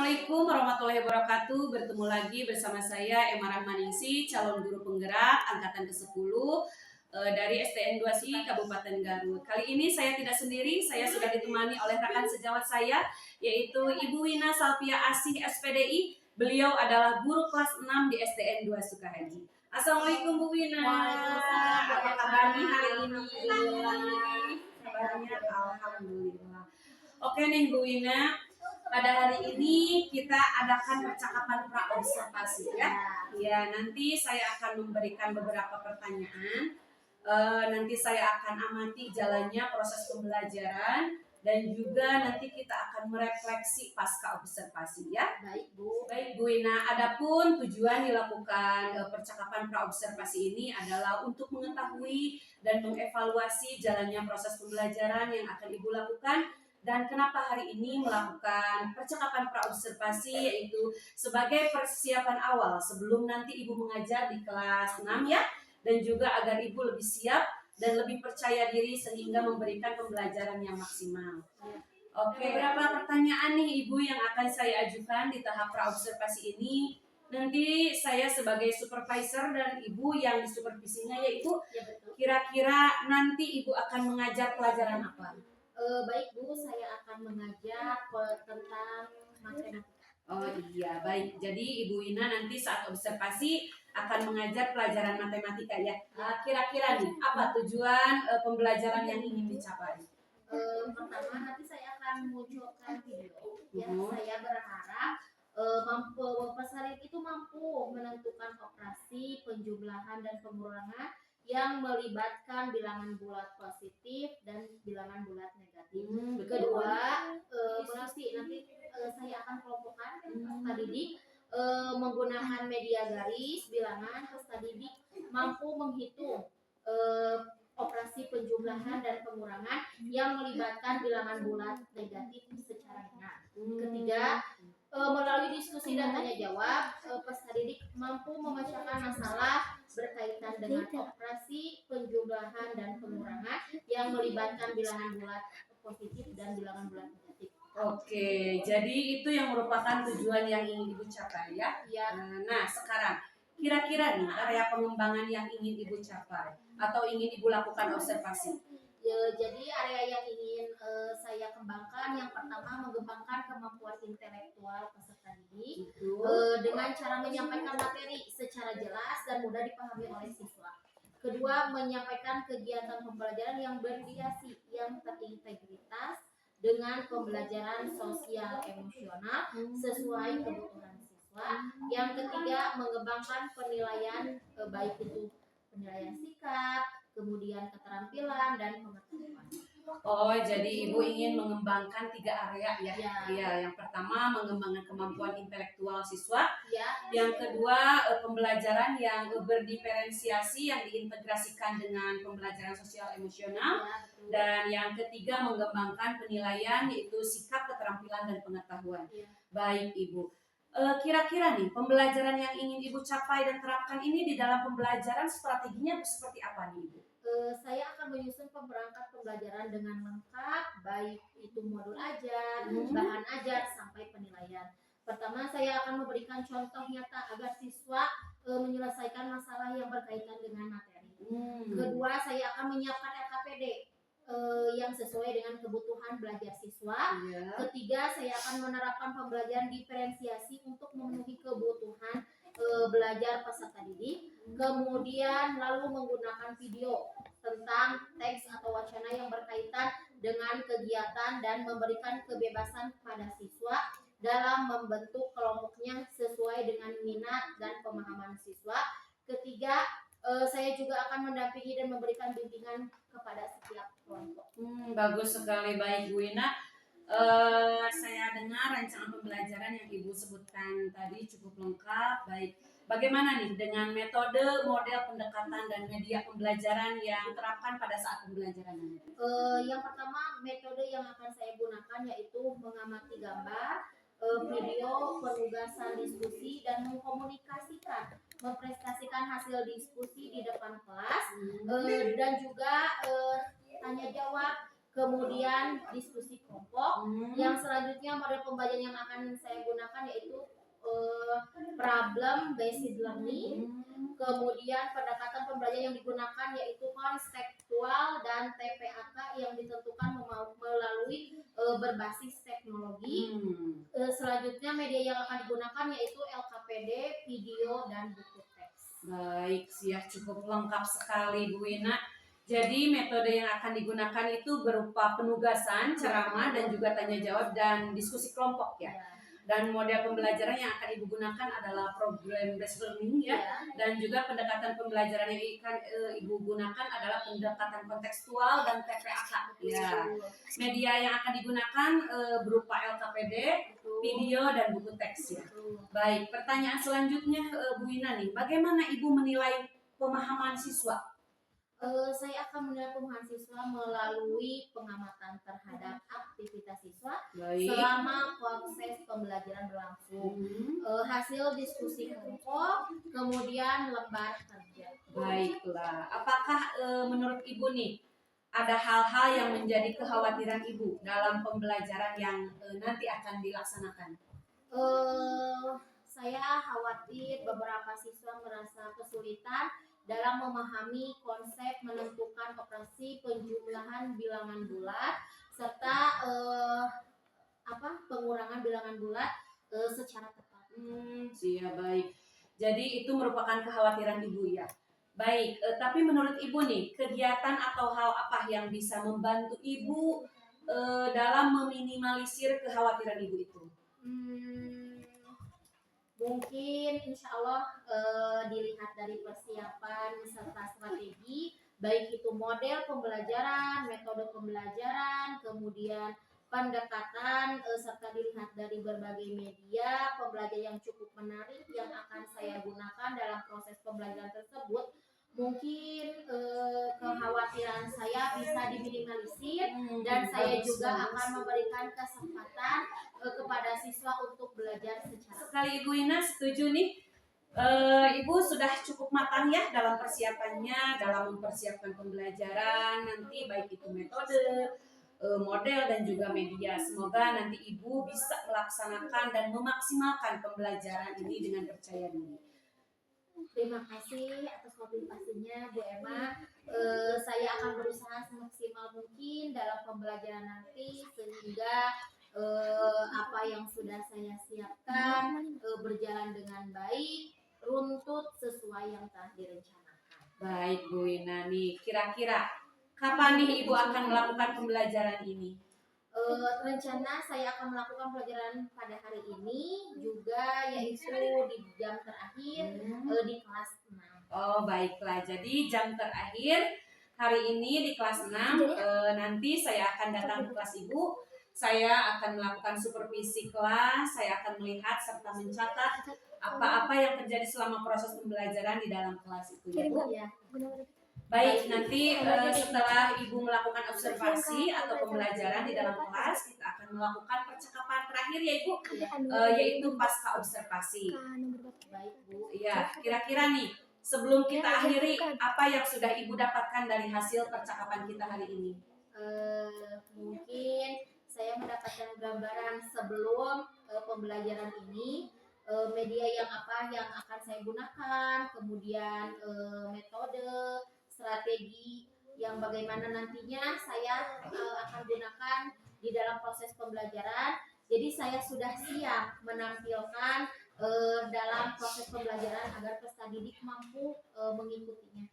Assalamualaikum warahmatullahi wabarakatuh. Bertemu lagi bersama saya Emma Rahmaningsih, calon guru penggerak angkatan ke-10 dari STN 2 SI Kabupaten Garut. Kali ini saya tidak sendiri, saya sudah ditemani oleh rekan sejawat saya yaitu Ibu Wina Salpia Asih SPDI. Beliau adalah guru kelas 6 di STN 2 Sukahaji. Assalamualaikum Bu Wina. Apa kabarnya hari ini? Kabarnya alhamdulillah. Oke nih Bu Wina. Pada hari ini kita adakan percakapan pra-observasi ya. Ya, nanti saya akan memberikan beberapa pertanyaan. Nanti saya akan amati jalannya proses pembelajaran dan juga nanti kita akan merefleksi pasca observasi ya. Baik Bu. Baik Bu Ina, adapun tujuan dilakukan percakapan pra-observasi ini adalah untuk mengetahui dan mengevaluasi jalannya proses pembelajaran yang akan Ibu lakukan. Dan kenapa hari ini melakukan percakapan pra-observasi, yaitu sebagai persiapan awal sebelum nanti Ibu mengajar di kelas 6 ya, dan juga agar Ibu lebih siap dan lebih percaya diri sehingga memberikan pembelajaran yang maksimal. Oke, beberapa pertanyaan nih Ibu yang akan saya ajukan di tahap pra-observasi ini. Nanti saya sebagai supervisor dan Ibu yang disupervisinya yaitu kira-kira nanti Ibu akan mengajar pelajaran apa? Baik Bu, saya akan mengajar tentang matematika. Oh iya, baik. Jadi Ibu Ina nanti saat observasi akan mengajar pelajaran matematika ya. Kira-kira nih, apa tujuan pembelajaran yang ingin dicapai? Pertama, nanti saya akan munculkan video. Ya, saya berharap peserta itu mampu menentukan operasi, penjumlahan dan pengurangan yang melibatkan bilangan bulat positif dan bilangan bulat negatif. Kedua, nanti saya akan kelompokkan peserta didik menggunakan media garis bilangan. Peserta didik mampu menghitung operasi penjumlahan dan pengurangan yang melibatkan bilangan bulat negatif secara ringan. Ketiga, melalui diskusi dan tanya jawab, peserta didik mampu memecahkan masalah berkaitan dengan operasi penjumlahan dan pengurangan yang melibatkan bilangan bulat positif dan bilangan bulat negatif. Oke, jadi itu yang merupakan tujuan yang ingin Ibu capai ya. Ya. Nah, sekarang kira-kira nih area pengembangan yang ingin Ibu capai atau ingin Ibu lakukan observasi. Jadi area yang ingin saya kembangkan yang pertama mengembangkan kemampuan intelektual peserta didik dengan cara menyampaikan materi secara jelas dan mudah dipahami oleh siswa. Kedua, menyampaikan kegiatan pembelajaran yang bervariasi yang terintegritas dengan pembelajaran sosial emosional sesuai kebutuhan siswa. Yang ketiga, mengembangkan penilaian baik itu penilaian sikap, kemudian keterampilan dan pengetahuan. Oh, jadi Ibu ingin mengembangkan 3 area ya? Iya. Yang pertama mengembangkan kemampuan intelektual siswa. Ya. Yang kedua pembelajaran yang berdiferensiasi yang diintegrasikan dengan pembelajaran sosial emosional. Ya, dan yang ketiga mengembangkan penilaian yaitu sikap, keterampilan dan pengetahuan. Ya. Baik Ibu. Kira-kira nih pembelajaran yang ingin Ibu capai dan terapkan ini di dalam pembelajaran strateginya seperti apa nih Ibu? Saya akan menyusun pemberangkat pembelajaran dengan lengkap, baik itu modul ajar, bahan ajar sampai penilaian. Pertama, saya akan memberikan contoh nyata agar siswa menyelesaikan masalah yang berkaitan dengan materi. Kedua, saya akan menyiapkan LKPD yang sesuai dengan kebutuhan belajar siswa. Ketiga, saya akan menerapkan pembelajaran diferensiasi untuk memenuhi kebutuhan belajar peserta didik. Kemudian lalu menggunakan video tentang teks atau wacana yang berkaitan dengan kegiatan dan memberikan kebebasan kepada siswa dalam membentuk kelompoknya sesuai dengan minat dan pemahaman siswa. Ketiga, saya juga akan mendampingi dan memberikan bimbingan kepada setiap kelompok. Bagus sekali, baik Bu Ina. Saya dengar rancangan pembelajaran yang Ibu sebutkan tadi cukup lengkap. Baik, bagaimana nih dengan metode, model pendekatan dan media pembelajaran yang terapkan pada saat pembelajaran ini? Yang pertama, metode yang akan saya gunakan yaitu mengamati gambar, video, penugasan diskusi dan mengkomunikasikan, mempresentasikan hasil diskusi di depan kelas dan juga tanya jawab. kemudian diskusi kelompok. Yang selanjutnya model pembelajaran yang akan saya gunakan yaitu problem based learning. Kemudian pendekatan pembelajaran yang digunakan yaitu konseptual dan TPAK yang ditentukan melalui berbasis teknologi. Selanjutnya media yang akan digunakan yaitu LKPD, video, dan buku teks. Baik, siap, cukup lengkap sekali Bu Wina. Jadi metode yang akan digunakan itu berupa penugasan, ceramah, dan juga tanya jawab dan diskusi kelompok ya. Dan model pembelajaran yang akan Ibu gunakan adalah problem based learning ya. Dan juga pendekatan pembelajaran yang akan Ibu gunakan adalah pendekatan kontekstual dan TPAK ya. Media yang akan digunakan berupa LKPD, video, dan buku teks ya. Baik, pertanyaan selanjutnya Bu Wina nih, bagaimana Ibu menilai pemahaman siswa? Saya akan menilai pemahaman siswa melalui pengamatan terhadap aktivitas siswa selama proses pembelajaran berlangsung, hasil diskusi kelompok, kemudian lembar kerja. Baiklah, apakah menurut Ibu nih ada hal-hal yang menjadi kekhawatiran Ibu dalam pembelajaran yang nanti akan dilaksanakan? Saya khawatir beberapa siswa merasa kesulitan dalam memahami konsep menentukan operasi penjumlahan bilangan bulat serta pengurangan bilangan bulat secara tepat. Iya, baik. Jadi itu merupakan kekhawatiran Ibu ya. Baik, tapi menurut Ibu nih, kegiatan atau hal apa yang bisa membantu Ibu dalam meminimalisir kekhawatiran Ibu itu? Mungkin insya Allah dilihat dari persiapan serta strategi, baik itu model pembelajaran, metode pembelajaran, kemudian pendekatan, serta dilihat dari berbagai media pembelajaran yang cukup menarik yang akan saya gunakan dalam proses pembelajaran tersebut. Mungkin kekhawatiran saya bisa diminimalisir dan saya juga akan memberikan kesempatan kepada siswa untuk belajar secara sekali. Ibu Wina setuju nih, Ibu sudah cukup matang ya dalam persiapannya, dalam mempersiapkan pembelajaran nanti baik itu metode, model, dan juga media. Semoga nanti Ibu bisa melaksanakan dan memaksimalkan pembelajaran ini dengan percaya diri. Terima kasih atas motivasinya Bu Emma. Saya akan berusaha semaksimal mungkin dalam pembelajaran nanti sehingga apa yang sudah saya siapkan berjalan dengan baik, runtut sesuai yang telah direncanakan. Baik Bu Wina nih, kira-kira kapan nih Ibu akan melakukan pembelajaran ini? Rencana saya akan melakukan pelajaran pada hari ini juga yaitu di jam terakhir di kelas 6. Oh baiklah, jadi jam terakhir hari ini di kelas 6 nanti saya akan datang ke kelas Ibu. Saya akan melakukan supervisi kelas, saya akan melihat serta mencatat apa-apa yang terjadi selama proses pembelajaran di dalam kelas itu ya Bu. Baik, nanti setelah Ibu melakukan observasi atau pembelajaran di dalam kelas, kita akan melakukan percakapan terakhir ya Ibu, yaitu pasca observasi. Baik Bu. Ya, kira-kira nih, sebelum kita akhiri, apa yang sudah Ibu dapatkan dari hasil percakapan kita hari ini? Mungkin saya mendapatkan gambaran sebelum pembelajaran ini, media yang apa yang akan saya gunakan, kemudian metode, strategi yang bagaimana nantinya saya akan gunakan di dalam proses pembelajaran. Jadi saya sudah siap menampilkan dalam proses pembelajaran agar peserta didik mampu mengikutinya.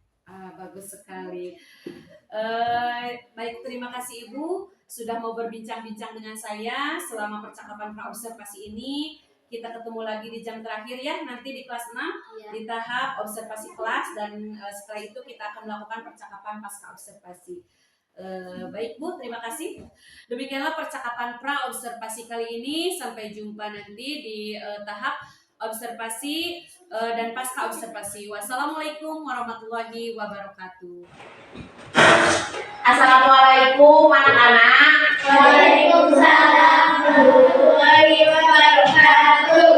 Bagus sekali. Baik, terima kasih Ibu sudah mau berbincang-bincang dengan saya selama percakapan praobservasi ini. Kita ketemu lagi di jam terakhir ya, nanti di kelas 6 di tahap observasi kelas, dan setelah itu kita akan melakukan percakapan pasca observasi. Baik Bu, terima kasih. Demikianlah percakapan praobservasi kali ini. Sampai jumpa nanti di tahap observasi dan pasca observasi. Wassalamualaikum warahmatullahi wabarakatuh. Assalamualaikum anak-anak. Waalaikumsalam warahmatullahi wabarakatuh.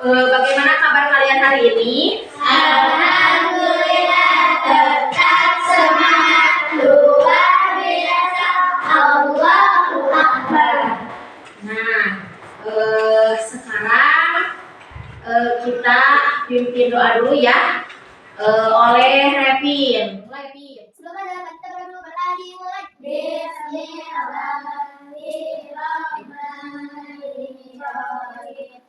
Bagaimana kabar kalian hari ini? Alhamdulillah, tetap semangat, luar biasa. kita pimpin doa dulu ya. Oleh Repin. Mulai Repin. Sebelum kita berdua berlari mulai. Bismillahirrahmanirrahim.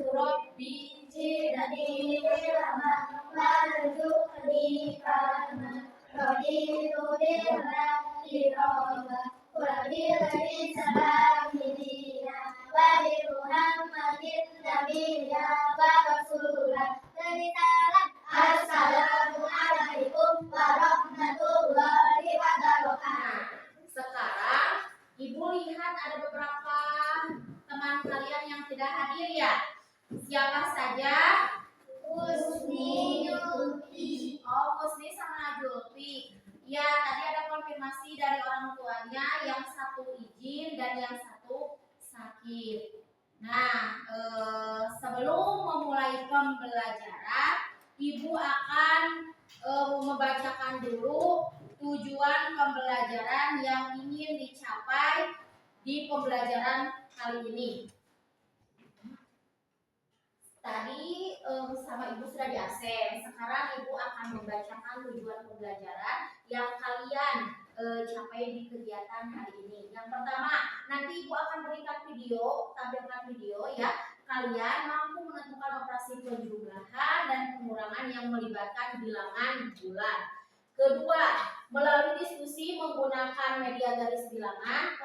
Rabbi zidni ilma warzuqni fahma. Raditu billahi rabba wa bil islami dina wa bi Muhammadin nabiyya wa rasulah. Assalamualaikum warahmatullahi wabarakatuh. Sekarang Ibu lihat ada beberapa teman kalian yang tidak hadir ya. Siapa saja? Husni Yulfi. Oh, Husni sama Julfi. Ya, tadi ada konfirmasi dari orang tuanya, yang satu izin dan yang satu sakit. Nah, sebelum memulai pembelajaran, Ibu akan membacakan dulu tujuan pembelajaran yang ingin dicapai di pembelajaran kali ini. Tadi sama Ibu sudah di absen. Sekarang Ibu akan membacakan tujuan pembelajaran yang kalian capai di kegiatan hari ini. Yang pertama, nanti Ibu akan berikan video, tampilkan video ya. Kalian mampu menentukan operasi penjumlahan dan pengurangan yang melibatkan bilangan bulan. Kedua, melalui diskusi menggunakan media garis bilangan,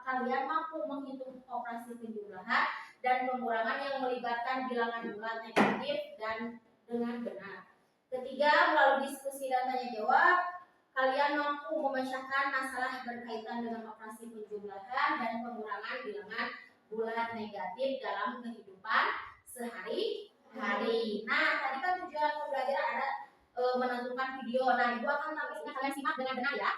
kalian mampu menghitung operasi penjumlahan dan pengurangan yang melibatkan bilangan bulan negatif dan dengan benar. Ketiga, melalui diskusi dan tanya jawab, kalian mampu memecahkan masalah berkaitan dengan operasi penjumlahan dan pengurangan bilangan bulan negatif dalam kehidupan sehari-hari. Nah, tadi kan tujuan pembelajaran ada menentukan video. Nah, Ibu akan tampilkan, kalian simak dengan benar ya.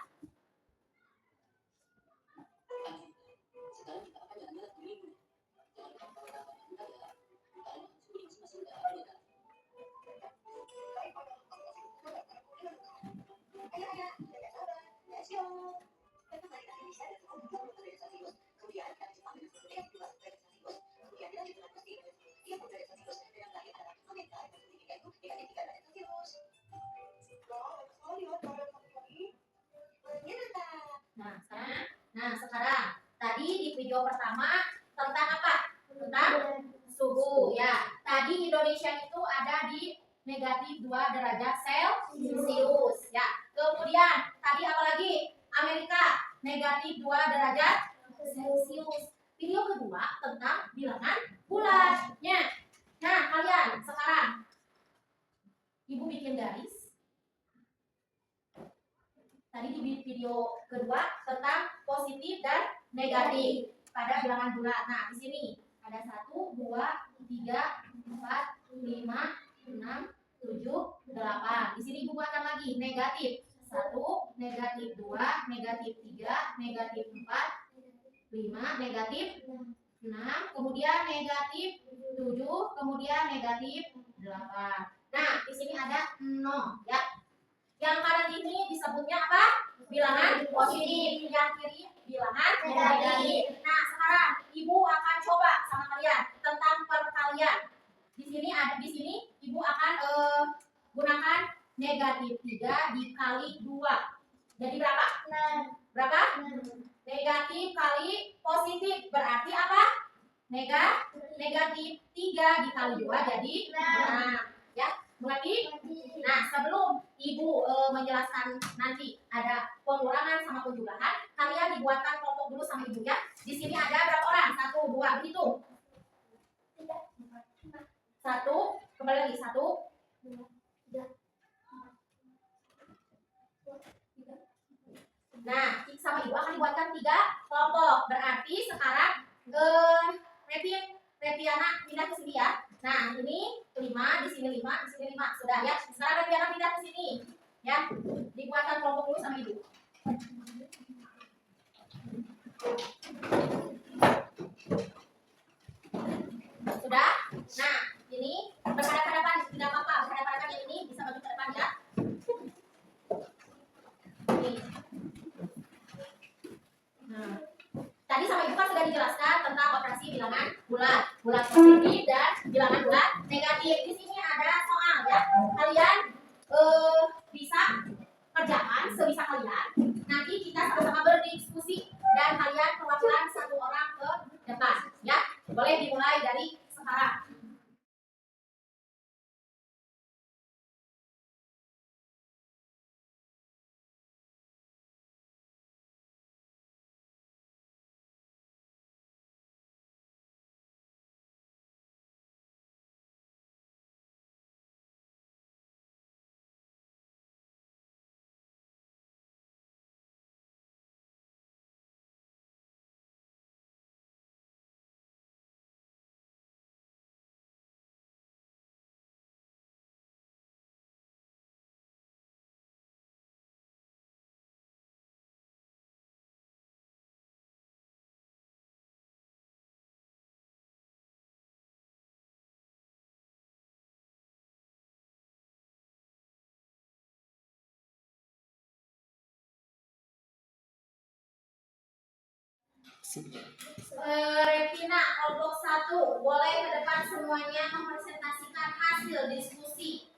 Nah, sekarang tadi di video pertama tentang apa? Tentang suhu ya. Tadi Indonesia itu ada di negatif 2 derajat Celcius ya. Kemudian tadi apa lagi? Amerika negatif 2 derajat Celcius. Video kedua tentang bilangan bulannya. Nah, kalian sekarang Ibu bikin garis. Tadi di video kedua tentang positif dan negatif pada bilangan bulan. Nah, di sini ada 1, 2, 3, 4, 5, 6, 7, 8. Di sini Ibu buatkan lagi negatif 1, negatif 2, negatif 3, negatif 4, 5, negatif 6, kemudian negatif 7, kemudian negatif 8. Nah, di sini ada 0 ya. Yang kanan ini disebutnya apa? Bilangan positif. Yang kiri bilangan negatif. Nah, sekarang Ibu akan coba sama kalian tentang perkalian. Di sini Ibu akan gunakan negatif 3 dikali 2. Jadi berapa? Berapa? Negatif kali positif berarti apa? Negatif 3 dikali 2 jadi ya. Mengerti? Nah, sebelum Ibu menjelaskan nanti ada pengurangan sama penjumlahan, kalian dibuatkan kelompok dulu sama Ibu ya. Di sini ada berapa orang? 1, 2, begitu. 1, kembali lagi 1, 2, 3, 4. Nah, sama Ibu akan dibuatkan 3 kelompok. Berarti sekarang Repiana pindah ke sini ya. Nah, ini 5, di sini 5, di sini 5. Sudah ya. Sekarang Repiana pindah ke sini. Ya. Dibuatkan kelompok dulu sama Ibu. Sudah? Nah, ini berhadapan-hadapan, tidak apa-apa. Berhadapan-hadapan yang ini bisa maju ke depan ya. Ini. Nah, tadi sama Ibu kan sudah dijelaskan tentang operasi bilangan bulan positif dan Sarah. Revina, kelompok 1, boleh ke depan semuanya mempresentasikan hasil diskusi.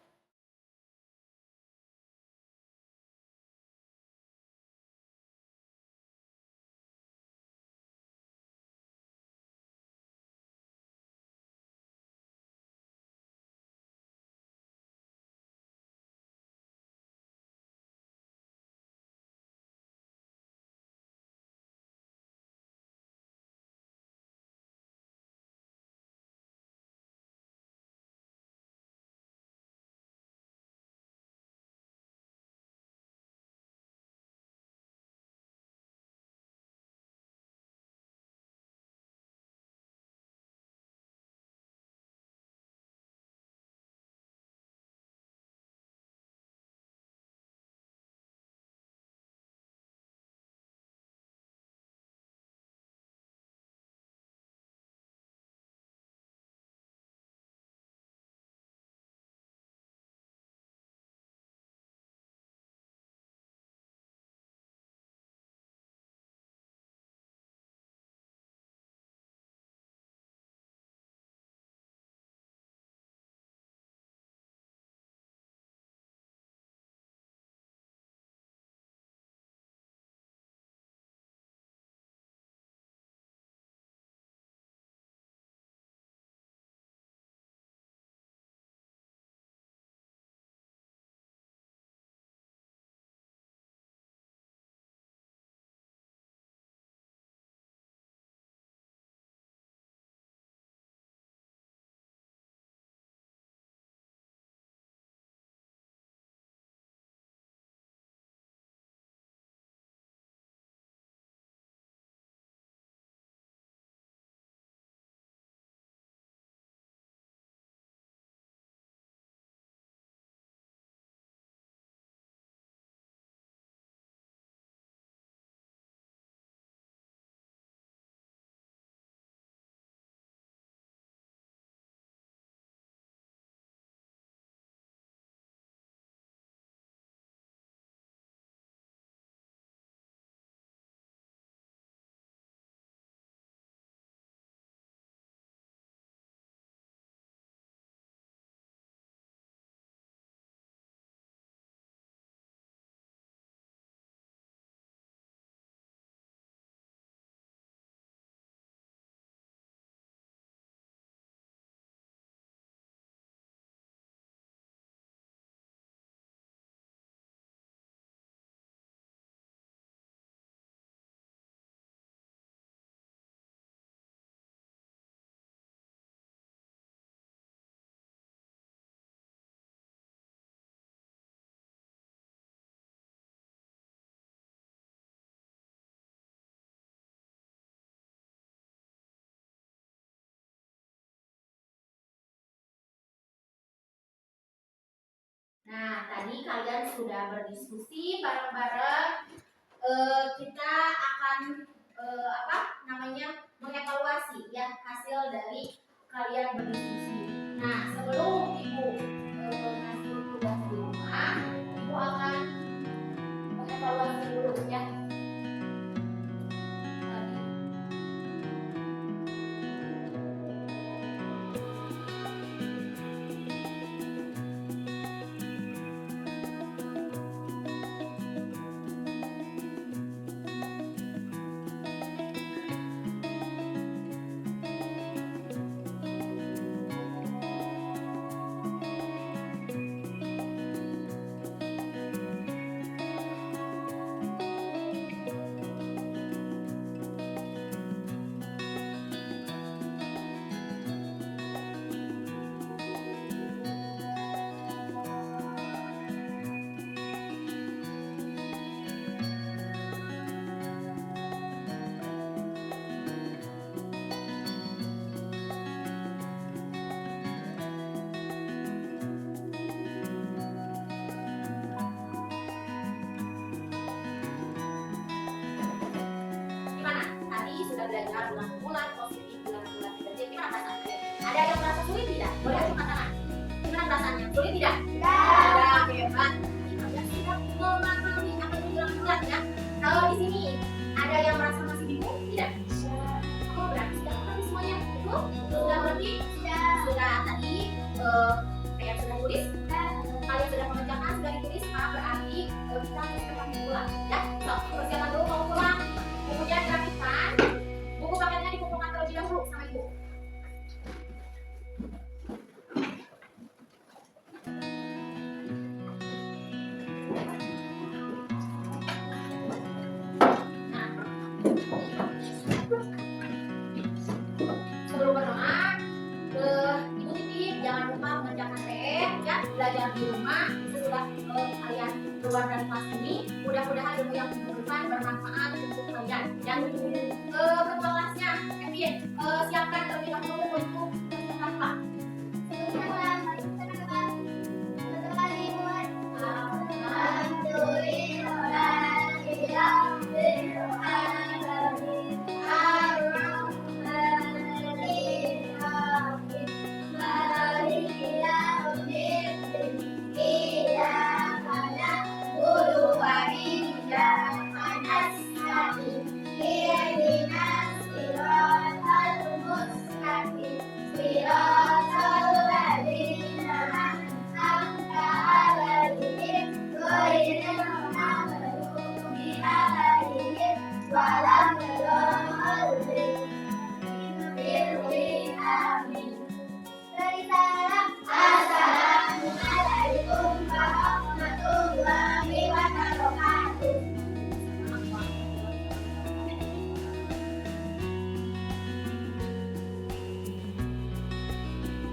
Nah, tadi kalian sudah berdiskusi bareng-bareng. Kita akan mengevaluasi ya hasil dari kalian berdiskusi. Nah, sebelum ibu ngasih tugas di rumah, ibu akan mengevaluasi dulu ya. bulan positif bulan negatif. Gimana perasaannya? Ada yang merasa sulit tidak? Boleh angkat tangan. Gimana perasaannya? Sulit tidak? Ada, hebat. Anda sudah memahami apa itu bulan ya. Kalau di sini ada yang merasa masih bingung tidak? Oh, berarti sudah mengerti semuanya. Itu sudah mengerti? Sudah tadi yang sudah tulis. Kalian sudah mengerjakan, sudah ditulis, maka berarti kita harus tetap pulang ya. So, persiapan dulu mau pulang. Bukunya dirapikan, buku paketnya dikumpulkan terlebih dahulu sama ibu. Nah, sebelum berdoa, ibu titip jangan lupa mengerjakan PR ya, belajar di rumah. Sesudah kalian keluar dari kelas ini, mudah-mudahan ilmu yang diberikan bermanfaat untuk kalian. Dan ketua kelasnya, Kevin, siapkan terlebih dahulu